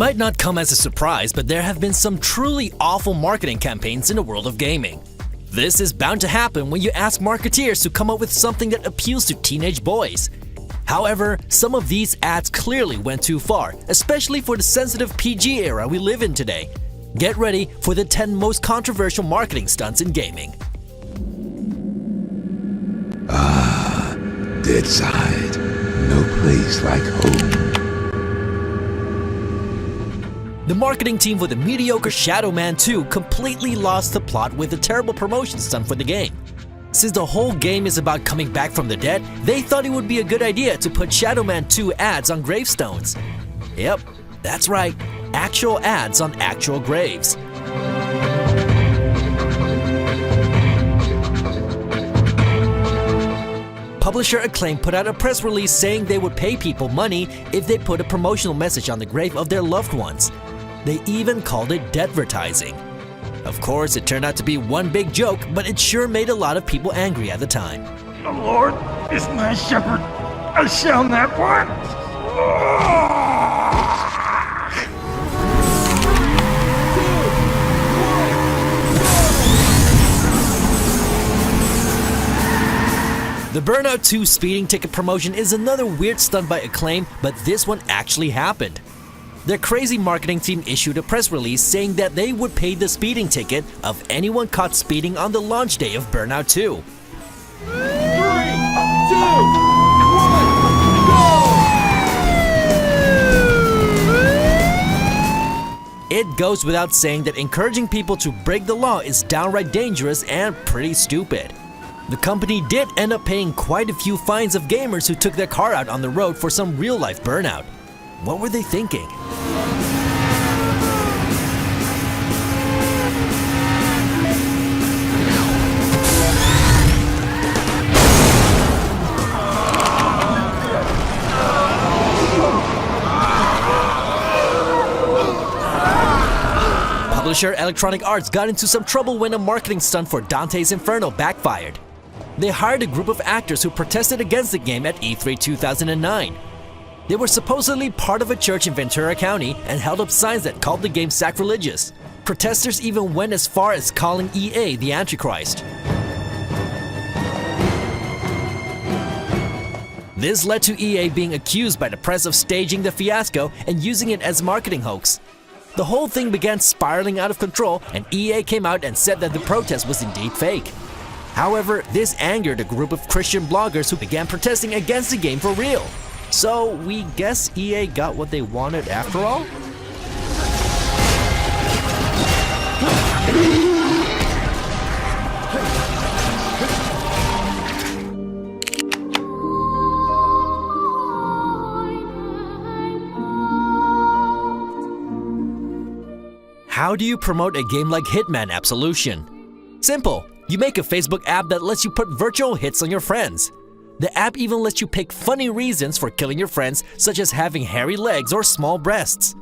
might not come as a surprise, but there have been some truly awful marketing campaigns in the world of gaming. This is bound to happen when you ask marketeers to come up with something that appeals to teenage boys. However, some of these ads clearly went too far, especially for the sensitive PG era we live in today. Get ready for the 10 most controversial marketing stunts in gaming. Dead side. No place like home. The marketing team for the mediocre Shadow Man 2 completely lost the plot with a terrible promotion stunt for the game. Since the whole game is about coming back from the dead, they thought it would be a good idea to put Shadow Man 2 ads on gravestones. Yep, that's right, actual ads on actual graves. Publisher Acclaim put out a press release saying they would pay people money if they put a promotional message on the grave of their loved ones. They even called it deadvertising. Of course, it turned out to be one big joke, but it sure made a lot of people angry at the time. The Lord is my shepherd, I shall not want. The Burnout 2 speeding ticket promotion is another weird stunt by Acclaim, but this one actually happened. Their crazy marketing team issued a press release saying that they would pay the speeding ticket of anyone caught speeding on the launch day of Burnout 2. 3, 2, 1, go! It goes without saying that encouraging people to break the law is downright dangerous and pretty stupid. The company did end up paying quite a few fines of gamers who took their car out on the road for some real-life burnout. What were they thinking? Publisher Electronic Arts got into some trouble when a marketing stunt for Dante's Inferno backfired. They hired a group of actors who protested against the game at E3 2009. They were supposedly part of a church in Ventura County and held up signs that called the game sacrilegious. Protesters even went as far as calling EA the Antichrist. This led to EA being accused by the press of staging the fiasco and using it as a marketing hoax. The whole thing began spiraling out of control, and EA came out and said that the protest was indeed fake. However, this angered a group of Christian bloggers who began protesting against the game for real. So we guess EA got what they wanted after all? How do you promote a game like Hitman Absolution? Simple. You make a Facebook app that lets you put virtual hits on your friends. The app even lets you pick funny reasons for killing your friends, such as having hairy legs or small breasts.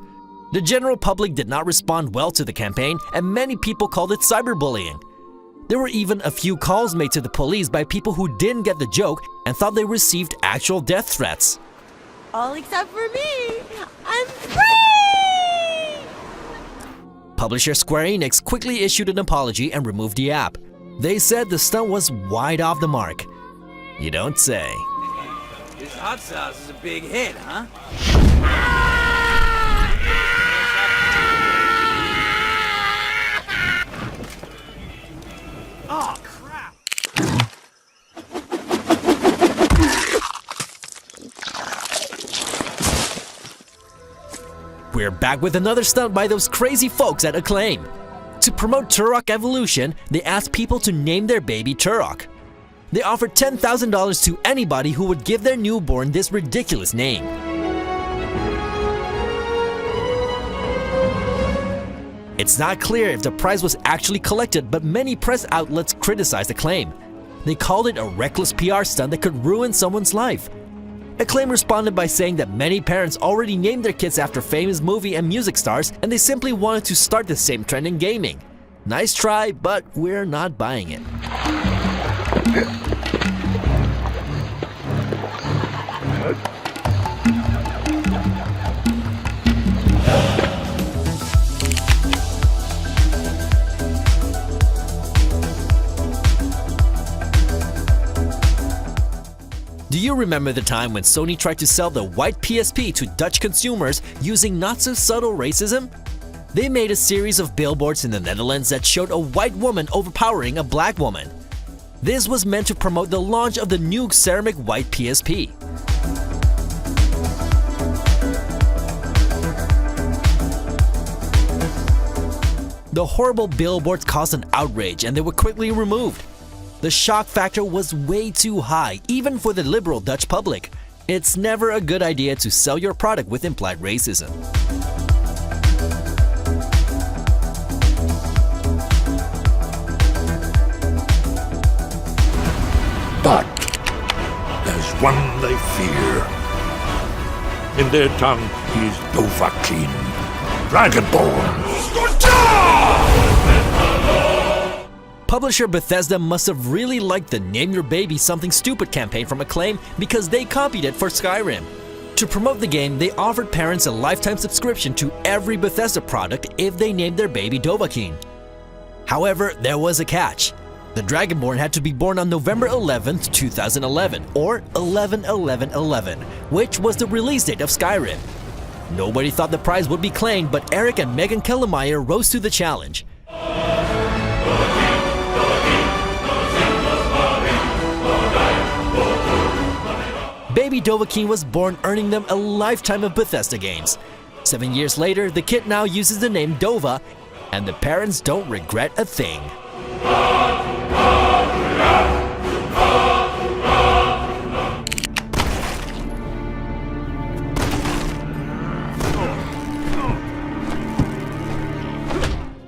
The general public did not respond well to the campaign, and many people called it cyberbullying. There were even a few calls made to the police by people who didn't get the joke and thought they received actual death threats. All except for me! I'm free! Publisher Square Enix quickly issued an apology and removed the app. They said the stunt was wide off the mark. You don't say. This hot sauce is a big hit, huh? Oh, crap! We're back with another stunt by those crazy folks at Acclaim. To promote Turok Evolution, they asked people to name their baby Turok. They offered $10,000 to anybody who would give their newborn this ridiculous name. It's not clear if the prize was actually collected, but many press outlets criticized Acclaim. They called it a reckless PR stunt that could ruin someone's life. Acclaim responded by saying that many parents already named their kids after famous movie and music stars, and they simply wanted to start the same trend in gaming. Nice try, but we're not buying it. Do you remember the time when Sony tried to sell the white PSP to Dutch consumers using not so subtle racism? They made a series of billboards in the Netherlands that showed a white woman overpowering a black woman. This was meant to promote the launch of the new ceramic white PSP. The horrible billboards caused an outrage and they were quickly removed. The shock factor was way too high, even for the liberal Dutch public. It's never a good idea to sell your product with implied racism. But there's one they fear. In their tongue, he's Dovahkiin, Dragonborn. Publisher Bethesda must have really liked the Name Your Baby Something Stupid campaign from Acclaim because they copied it for Skyrim. To promote the game, they offered parents a lifetime subscription to every Bethesda product if they named their baby Dovahkiin. However, there was a catch. The Dragonborn had to be born on November 11th, 2011, or 11/11/11, which was the release date of Skyrim. Nobody thought the prize would be claimed, but Eric and Megan Kellermeyer rose to the challenge. Baby Dovahkiin was born, earning them a lifetime of Bethesda games. 7 years later, the kid now uses the name Dova, and the parents don't regret a thing.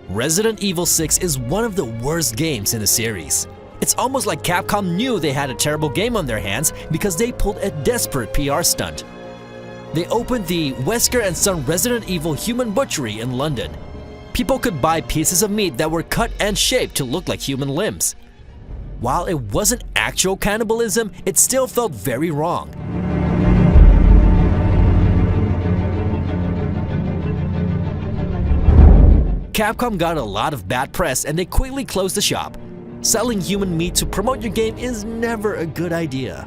Resident Evil 6 is one of the worst games in the series. It's almost like Capcom knew they had a terrible game on their hands because they pulled a desperate PR stunt. They opened the Wesker & Son Resident Evil Human Butchery in London. People could buy pieces of meat that were cut and shaped to look like human limbs. While it wasn't actual cannibalism, it still felt very wrong. Capcom got a lot of bad press and they quickly closed the shop. Selling human meat to promote your game is never a good idea.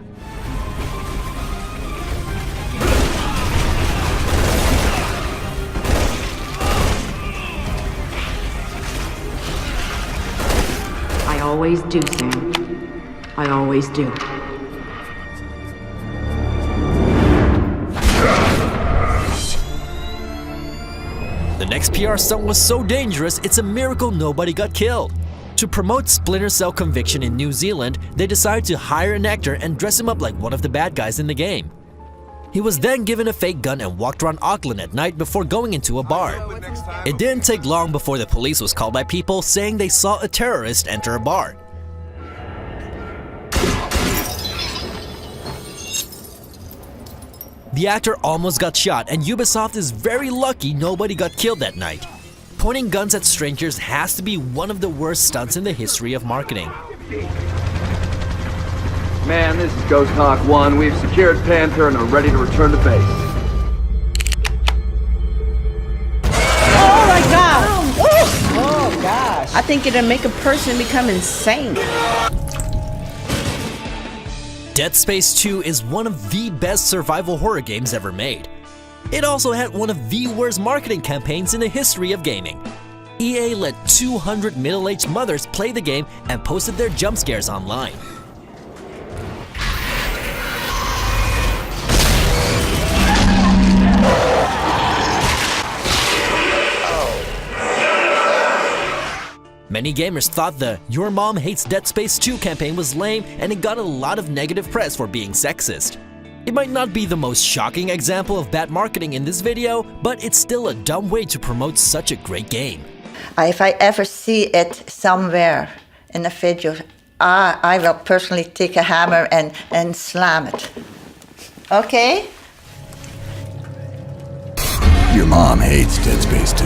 I always do, Sam. I always do. The next PR stunt was so dangerous, it's a miracle nobody got killed. To promote Splinter Cell Conviction in New Zealand, they decided to hire an actor and dress him up like one of the bad guys in the game. He was then given a fake gun and walked around Auckland at night before going into a bar. It didn't take long before the police was called by people saying they saw a terrorist enter a bar. The actor almost got shot, and Ubisoft is very lucky nobody got killed that night. Pointing guns at strangers has to be one of the worst stunts in the history of marketing. Man, this is Ghost Hawk 1. We've secured Panther and are ready to return to base. Oh my god! Oh gosh. I think it'll make a person become insane. Dead Space 2 is one of the best survival horror games ever made. It also had one of the worst marketing campaigns in the history of gaming. EA let 200 middle-aged mothers play the game and posted their jump scares online. Many gamers thought the Your Mom Hates Dead Space 2 campaign was lame and it got a lot of negative press for being sexist. It might not be the most shocking example of bad marketing in this video, but it's still a dumb way to promote such a great game. If I ever see it somewhere in a video, I will personally take a hammer and slam it. Okay? Your mom hates Dead Space 2.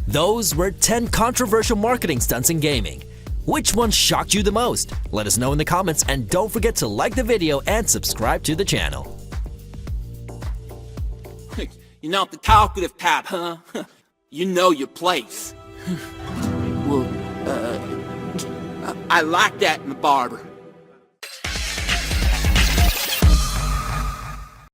Those were 10 controversial marketing stunts in gaming. Which one shocked you the most? Let us know in the comments and don't forget to like the video and subscribe to the channel. You're not the talkative type, huh? You know your place. Well, I like that in the barber.